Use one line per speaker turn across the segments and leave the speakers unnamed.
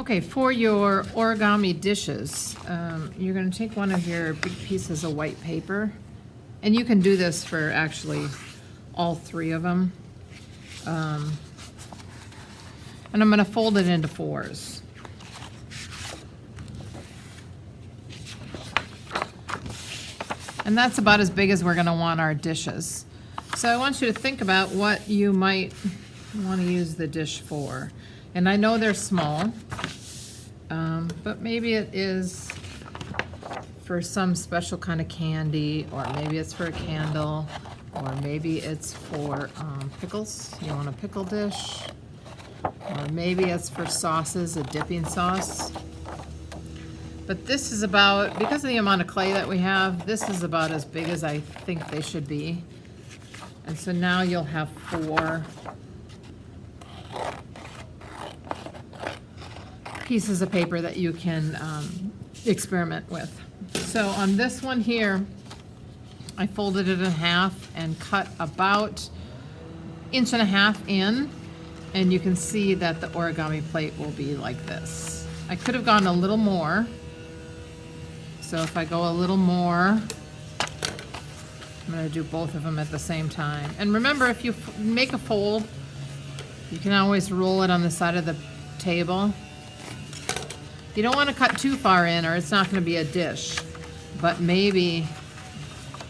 Okay, for your origami dishes, you're gonna take one of your big pieces of white paper, and you can do this for actually all three of them. And I'm gonna fold it into fours. And that's about as big as we're gonna want our dishes. So I want you to think about what you might wanna use the dish for. And I know they're small, but maybe it is for some special kind of candy, or maybe it's for a candle, or maybe it's for pickles. You want a pickle dish, or maybe it's for sauces, a dipping sauce. But this is about, because of the amount of clay that we have, this is about as big as I think they should be. And so now you'll have four pieces of paper that you can experiment with. So on this one here, I folded it in half and cut about 1.5 inches in, and you can see that the origami plate will be like this. I could have gone a little more. So if I go a little more, I'm gonna do both of them at the same time. And remember, if you make a fold, you can always roll it on the side of the table. You don't want to cut too far in, or it's not going to be a dish. But maybe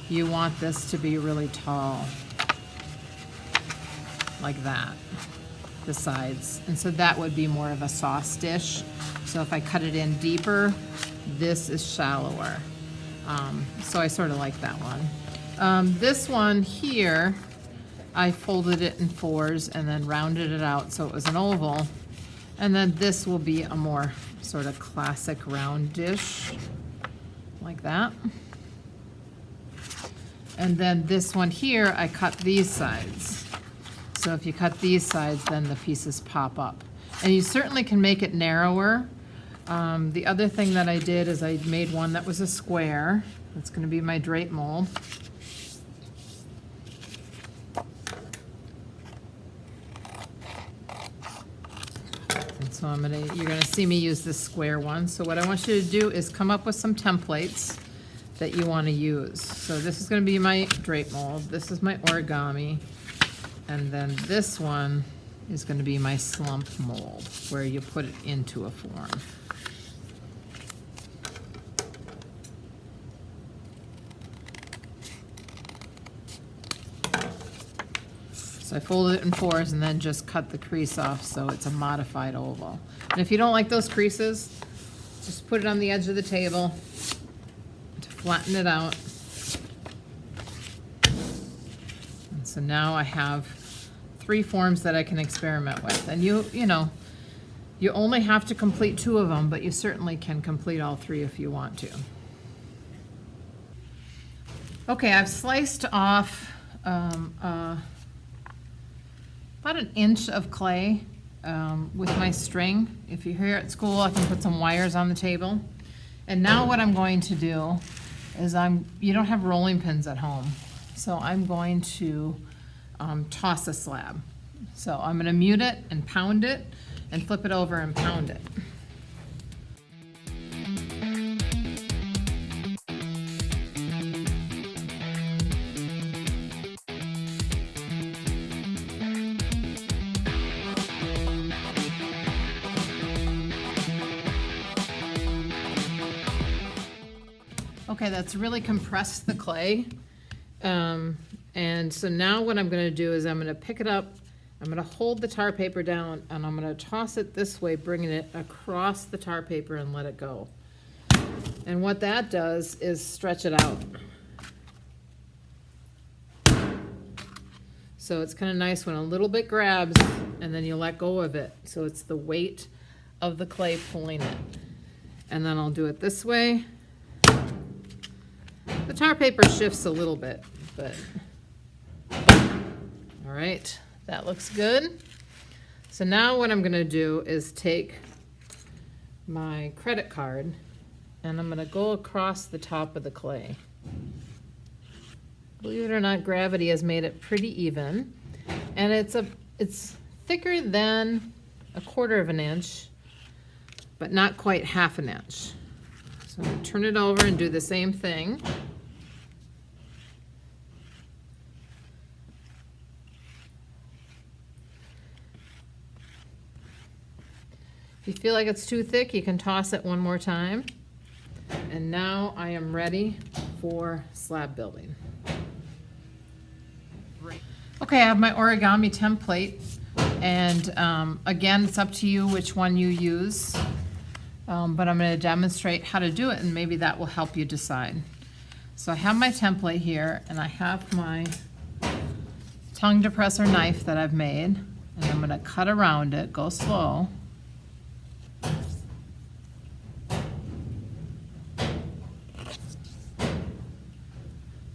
you want this to be really tall, like that, the sides. And so that would be more of a sauce dish. So if I cut it in deeper, this is shallower. So I sort of like that one. This one here, I folded it in fours and then rounded it out so it was an oval. And then this will be a more sort of classic round dish, like that. And then this one here, I cut these sides. So if you cut these sides, then the pieces pop up. And you certainly can make it narrower. The other thing that I did is I made one that was a square. That's going to be my drape mold. So you're gonna see me use this square one. So what I want you to do is come up with some templates that you want to use. So this is gonna be my drape mold. This is my origami. And then this one is gonna be my slump mold, where you put it into a form. So I folded it in fours and then just cut the crease off so it's a modified oval. And if you don't like those creases, just put it on the edge of the table to flatten it out. And so now I have 3 forms that I can experiment with. And you know, you only have to complete 2 of them, but you certainly can complete all 3 if you want to. Okay, I've sliced off about 1 inch of clay with my string. If you're here at school, I can put some wires on the table. And now what I'm going to do is you don't have rolling pins at home, so I'm going to toss a slab. So I'm going to mute it and pound it and flip it over and pound it. Okay, that's really compressed the clay. And so now what I'm gonna do is I'm gonna pick it up, I'm gonna hold the tar paper down, and I'm gonna toss it this way, bringing it across the tar paper and let it go. And what that does is stretch it out. So it's kind of nice when a little bit grabs and then you let go of it. So it's the weight of the clay pulling it. And then I'll do it this way. The tar paper shifts a little bit, but all right, that looks good. So now what I'm gonna do is take my credit card and I'm gonna go across the top of the clay. Believe it or not, gravity has made it pretty even, and it's thicker than 1/4 of an inch, but not quite 1/2 inch. So I'm gonna turn it over and do the same thing. If you feel like it's too thick, you can toss it one more time. And now I am ready for slab building. Okay, I have my origami template, and again, it's up to you which one you use, but I'm going to demonstrate how to do it, and maybe that will help you decide. So I have my template here, and I have my tongue depressor knife that I've made, and I'm going to cut around it, go slow.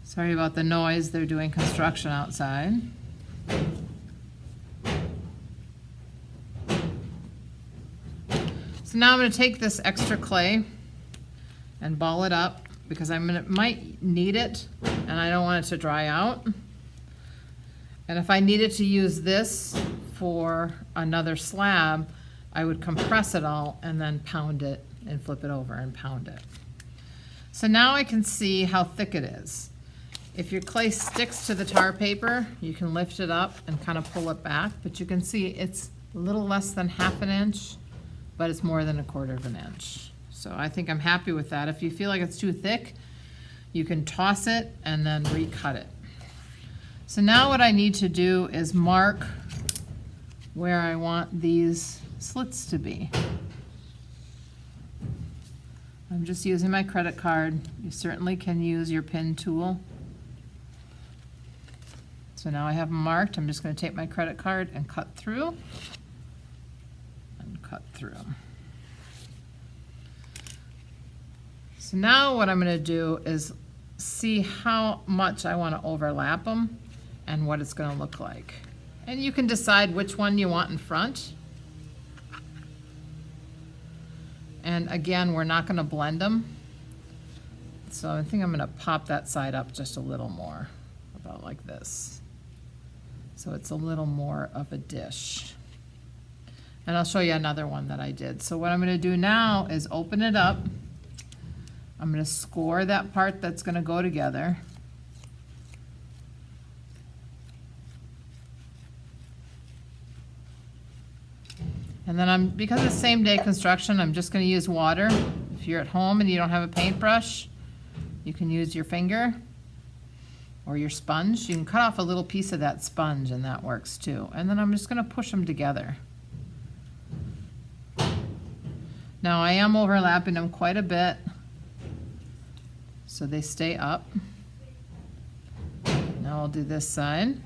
Sorry about the noise, they're doing construction outside. So now I'm going to take this extra clay and ball it up because might need it and I don't want it to dry out. And if I needed to use this for another slab, I would compress it all and then pound it and flip it over and pound it. So now I can see how thick it is. If your clay sticks to the tar paper, you can lift it up and kind of pull it back, but you can see it's a little less than 1/2 inch, but it's more than 1/4 inch. So I think I'm happy with that. If you feel like it's too thick, you can toss it and then recut it. So now what I need to do is mark where I want these slits to be. I'm just using my credit card. You certainly can use your pin tool. So now I have them marked. I'm just going to take my credit card and cut through. And cut through. So now what I'm going to do is see how much I want to overlap them and what it's going to look like. And you can decide which one you want in front. And again, we're not going to blend them. So I think I'm going to pop that side up just a little more, about like this. So it's a little more of a dish. And I'll show you another one that I did. So what I'm going to do now is open it up. I'm going to score that part that's going to go together. And then because it's same day construction, I'm just going to use water. If you're at home and you don't have a paintbrush, you can use your finger or your sponge. You can cut off a little piece of that sponge and that works too. And then I'm just going to push them together. Now I am overlapping them quite a bit so they stay up. Now I'll do this side.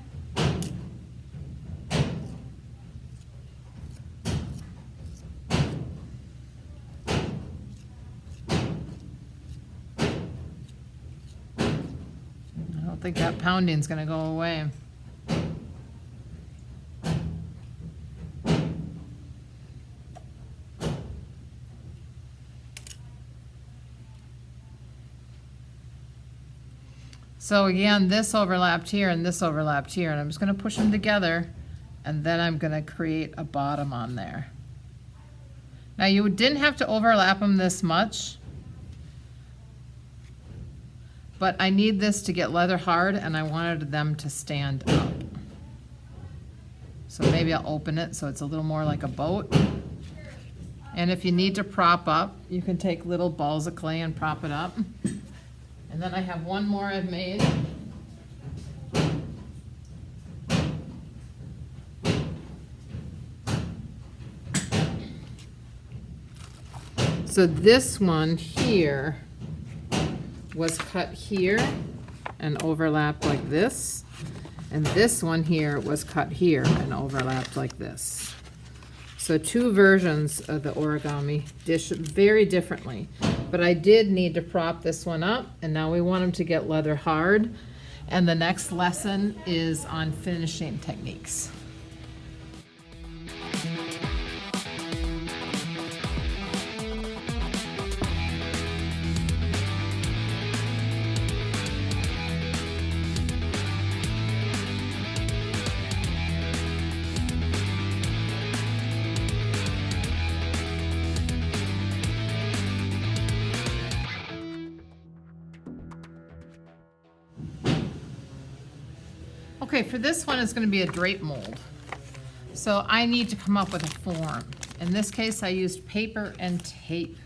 I think that pounding's going to go away. So again, this overlapped here and this overlapped here, and I'm just going to push them together, and then I'm going to create a bottom on there. Now you didn't have to overlap them this much, but I need this to get leather hard and I wanted them to stand up. So maybe I'll open it so it's a little more like a boat. And if you need to prop up, you can take little balls of clay and prop it up. And then I have one more I've made. So this one here was cut here and overlapped like this, and this one here was cut here and overlapped like this. So two versions of the origami dish very differently, but I did need to prop this one up, and now we want them to get leather hard, and the next lesson is on finishing techniques. Okay, for this one, it's gonna be a drape mold. So I need to come up with a form. In this case, I used paper and tape.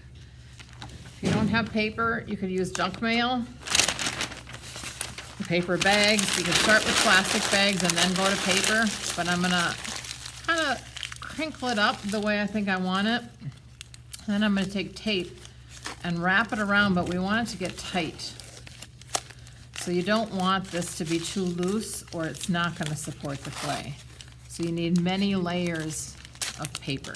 If you don't have paper, you could use junk mail, paper bags. You could start with plastic bags and then go to paper, but I'm gonna kind of crinkle it up the way I think I want it. And then I'm gonna take tape and wrap it around, but we want it to get tight. So you don't want this to be too loose or it's not gonna support the clay. So you need many layers of paper.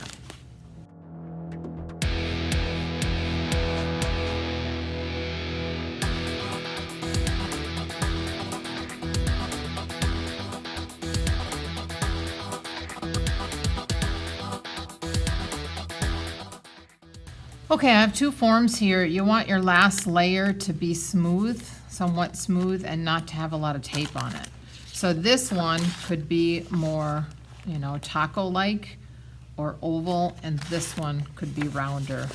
Okay, I have two forms here. You want your last layer to be smooth, somewhat smooth, and not to have a lot of tape on it. So this one could be more, you know, taco-like or oval, and this one could be rounder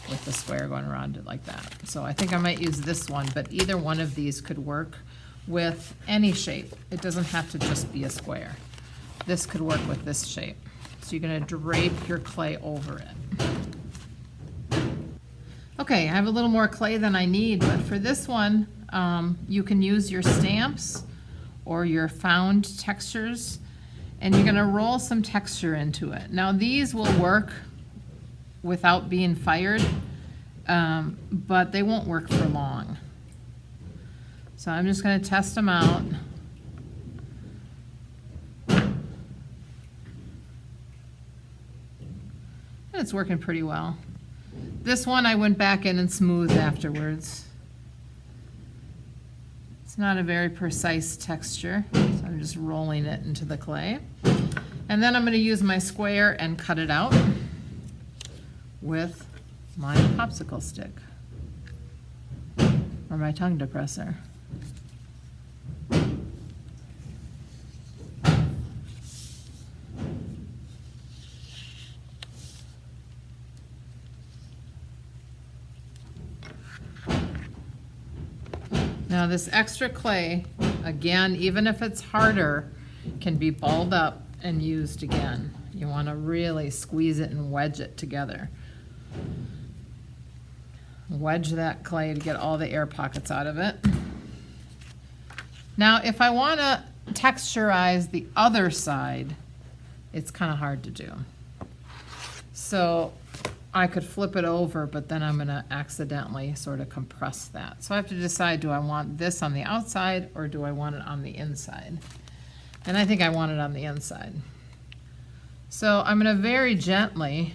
with the square going around it like that. So I think I might use this one, but either one of these could work with any shape. It doesn't have to just be a square. This could work with this shape. So you're gonna drape your clay over it. Okay, I have a little more clay than I need, but for this one, you can use your stamps or your found textures, and you're gonna roll some texture into it. Now these will work without being fired, but they won't work for long. So I'm just gonna test them out. And it's working pretty well. This one I went back in and smoothed afterwards. It's not a very precise texture, so I'm just rolling it into the clay. And then I'm going to use my square and cut it out with my popsicle stick or my tongue depressor. Now this extra clay, again, even if it's harder, can be balled up and used again. You want to really squeeze it and wedge it together. Wedge that clay to get all the air pockets out of it. Now if I want to texturize the other side, it's kind of hard to do. So I could flip it over, but then I'm going to accidentally sort of compress that. So I have to decide, do I want this on the outside or do I want it on the inside? And I think I want it on the inside. So I'm going to very gently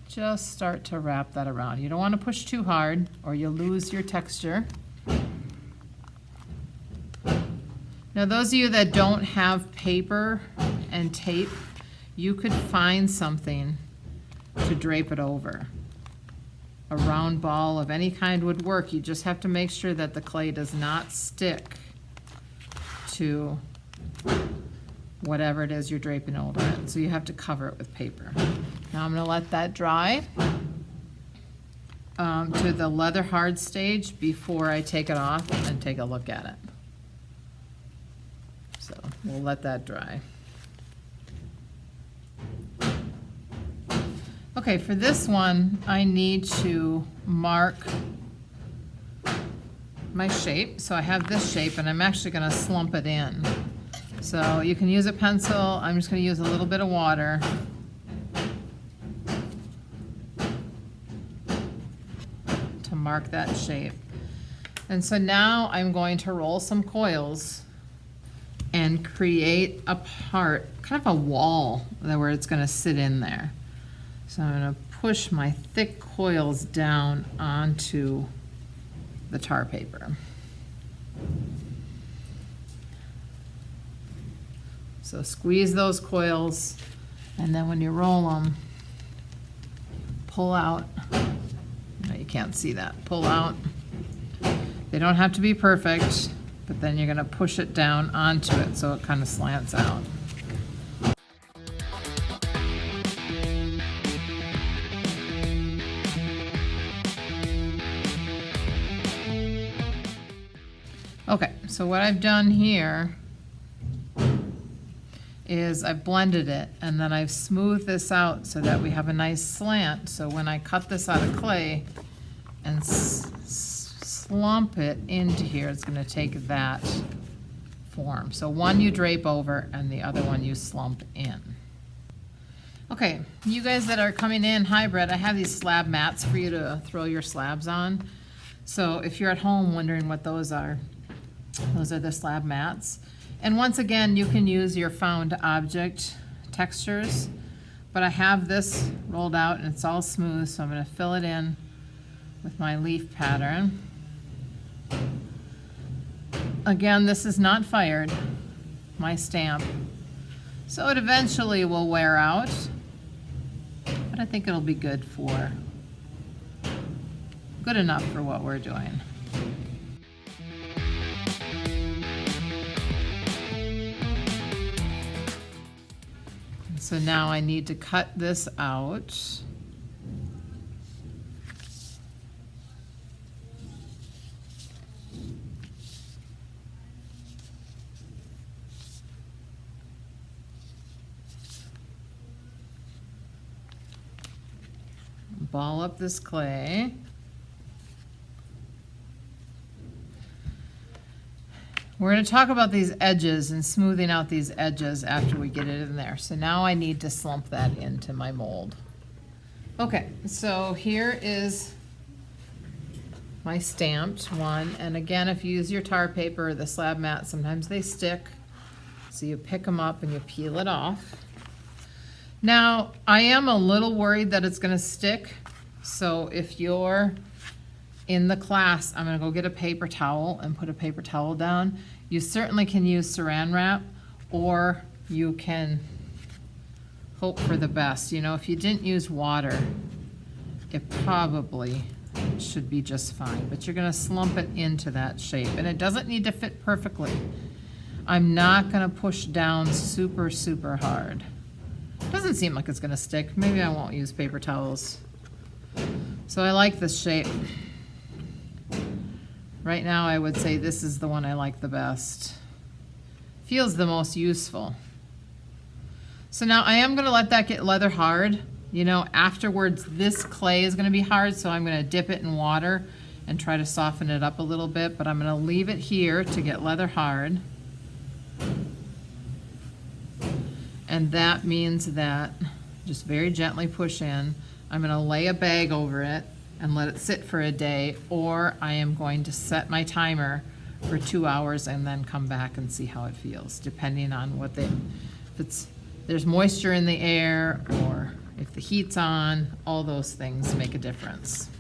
just start to wrap that around. You don't want to push too hard or you'll lose your texture. Now those of you that don't have paper and tape, you could find something to drape it over. A round ball of any kind would work. You just have to make sure that the clay does not stick to whatever it is you're draping over it. So you have to cover it with paper. Now I'm going to let that dry to the leather hard stage before I take it off and take a look at it. So we'll let that dry. Okay, for this one, I need to mark my shape. So I have this shape, and I'm actually going to slump it in. So you can use a pencil. I'm just going to use a little bit of water. To mark that shape. And so now I'm going to roll some coils and create a part, kind of a wall where it's going to sit in there. So I'm going to push my thick coils down onto the tar paper. So squeeze those coils, and then when you roll them, pull out. No, you can't see that. Pull out. They don't have to be perfect, but then you're going to push it down onto it so it kind of slants out. Okay, so what I've done here is I've blended it, and then I've smoothed this out so that we have a nice slant. So when I cut this out of clay and slump it into here, it's gonna take that form. So one you drape over and the other one you slump in. Okay, you guys that are coming in hybrid, I have these slab mats for you to throw your slabs on. So if you're at home wondering what those are the slab mats. And once again, you can use your found object textures, but I have this rolled out and it's all smooth, so I'm gonna fill it in with my leaf pattern. Again, this is not fired, my stamp. So it eventually will wear out, but I think it'll be good enough for what we're doing. So now I need to cut this out. Ball up this clay. We're going to talk about these edges and smoothing out these edges after we get it in there. So now I need to slump that into my mold. Okay, so here is my stamped one. And again, if you use your tar paper or the slab mat, sometimes they stick. So you pick them up and you peel it off. Now, I am a little worried that it's going to stick. So if you're in the class, I'm gonna go get a paper towel and put a paper towel down. You certainly can use saran wrap, or you can hope for the best. You know, if you didn't use water, it probably should be just fine, but you're gonna slump it into that shape, and it doesn't need to fit perfectly. I'm not gonna push down super, super hard. Doesn't seem like it's gonna stick. Maybe I won't use paper towels. So I like this shape. Right now, I would say this is the one I like the best. Feels the most useful. So now I am gonna let that get leather hard. You know, afterwards, this clay is gonna be hard, so I'm gonna dip it in water and try to soften it up a little bit, but I'm gonna leave it here to get leather hard. And that means that, just very gently push in, I'm gonna lay a bag over it and let it sit for a day, or I am going to set my timer for 2 hours and then come back and see how it feels, depending on if there's moisture in the air, or if the heat's on. All those things make a difference.